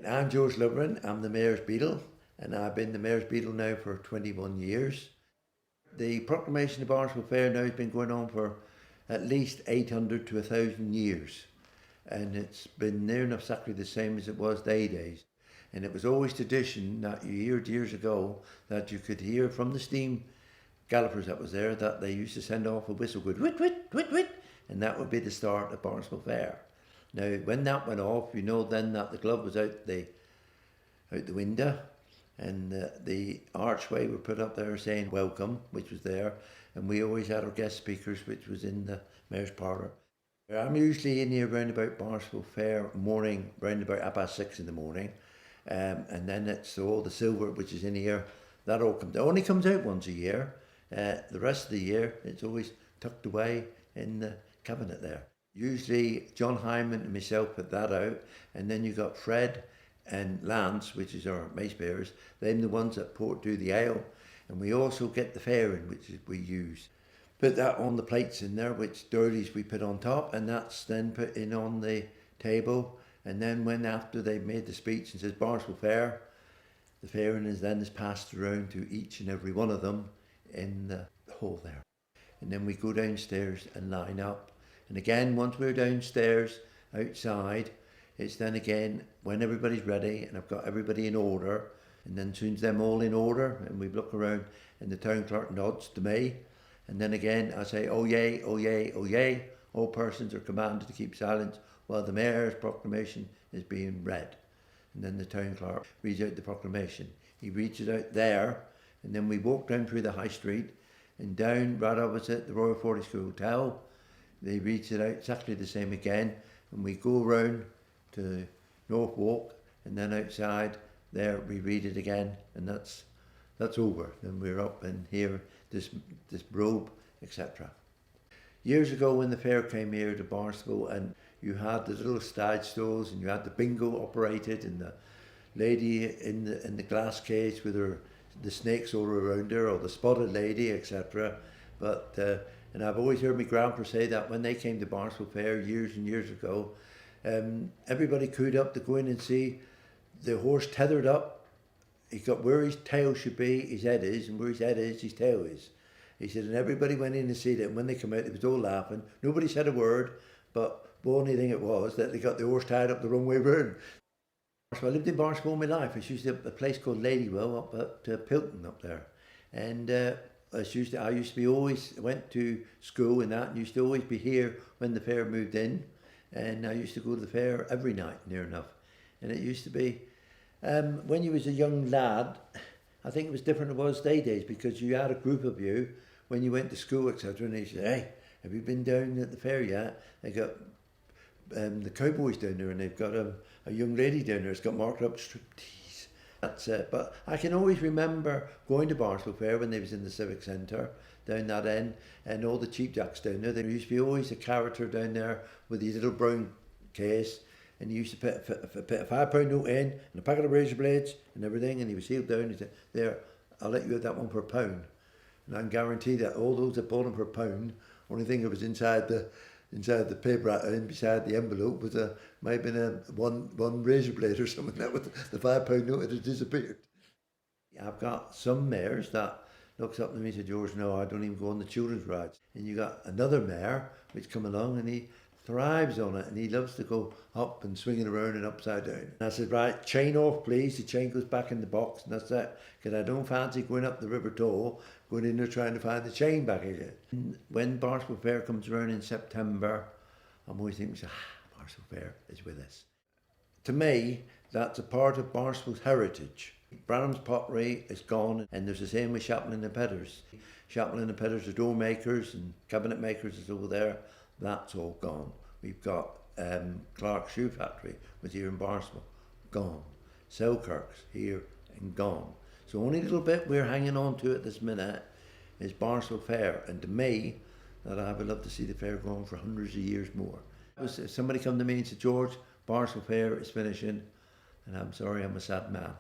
I'm George Lubrin, I'm the Mayor's Beadle, and I've been the Mayor's Beadle now for 21 years. The proclamation of Barnstaple Fair now has been going on for at least 800 to 1,000 years, and it's been near enough exactly the same as it was they days. And it was always tradition that you heard years ago that you could hear from the steam gallopers that was there that they used to send off a whistle good whit whit whit whit, and that would be the start of Barnstaple Fair. Now, when that went off, you know then that the glove was out the window, and the archway were put up there saying welcome, which was there, and we always had our guest speakers, which was in the Mayor's Parlour. I'm usually in here round about Barnstaple Fair morning, round about 6:30 in the morning, and then it's all the silver which is in here, that all comes, it only comes out once a year. The rest of the year it's always tucked away in the cabinet there. Usually John Hyman and myself put that out, and then you got Fred and Lance, which is our mace bearers, them the ones that do the ale, and we also get the fairing, which we use. Put that on the plates in there, which dirties we put on top, and that's then put in on the table, and then when after they've made the speech and says Barnstaple Fair, the fairing is passed around to each and every one of them in the hall there. And then we go downstairs and line up. And again, once we're downstairs, outside, it's then again, when everybody's ready and I've got everybody in order, and then soon as them all in order, and we look around and the town clerk nods to me, and then again I say, oh yay, oh yay, oh yay, all persons are commanded to keep silence while the Mayor's proclamation is being read. And then the town clerk reads out the proclamation. He reads it out there, and then we walk down through the high street, and down right opposite the Royal Fortescue Hotel, they read it out exactly the same again, and we go round to North Walk, and then outside there we read it again, and that's over. Then we're up and hear this robe, etc. Years ago when the fair came here to Barnstaple, and you had the little stage stalls, and you had the bingo operated, and the lady in the glass cage with the snakes all around her, or the spotted lady, etc. But and I've always heard my grandpa say that when they came to Barnstaple Fair years and years ago, everybody queued up to go in and see the horse tethered up. He got where his tail should be, his head is, and where his head is, his tail is. He said, and everybody went in and see it, and when they come out, they was all laughing. Nobody said a word, but the only thing it was that they got the horse tied up the wrong way round. So I lived in Barnstaple all my life. It's usually a place called Ladywell up at Pilton up there, and I used to be always went to school and that, and used to always be here when the fair moved in, and I used to go to the fair every night near enough, and it used to be when you was a young lad, I think it was different than it was they days, because you had a group of you when you went to school, etc., and they said, hey, have you been down at the fair yet? They got the cowboys down there, and they've got a young lady down there. It's got marked up striptease. That's it. But I can always remember going to Barnstaple Fair when they was in the Civic Centre down that end, and all the cheapjacks down there. There used to be always a character down there with his little brown case, and he used to put a £5 note in and a packet of razor blades and everything, and he was sealed down. He said, there, I'll let you have that one for £1. And I can guarantee that all those that bought him for £1, only thing that was inside the paper and beside the envelope was might have been a one razor blade or something. That was the £5 note had disappeared. I've got some mayors that looks up to me and said, George, no, I don't even go on the children's rides. And you got another mayor which come along, and he thrives on it, and he loves to go up and swinging around and upside down. And I said, right, chain off please. The chain goes back in the box, and that's it, because I don't fancy going up the River Toll, going in there trying to find the chain back again. And when Barnstaple Fair comes around in September, I'm always thinking, Barnstaple Fair is with us. To me, that's a part of Barnstaple's heritage. Branham's pottery is gone, and there's the same with Chaplin and Petters. Chaplin and Petters are door makers, and cabinet makers is over there. That's all gone. We've got Clark's Shoe Factory, was here in Barnstaple, gone. Selkirk's here and gone. So only little bit we're hanging on to at this minute is Barnstaple Fair, and to me, that I would love to see the fair go on for hundreds of years more. Somebody come to me and said, George, Barnstaple Fair is finishing, and I'm sorry, I'm a sad man.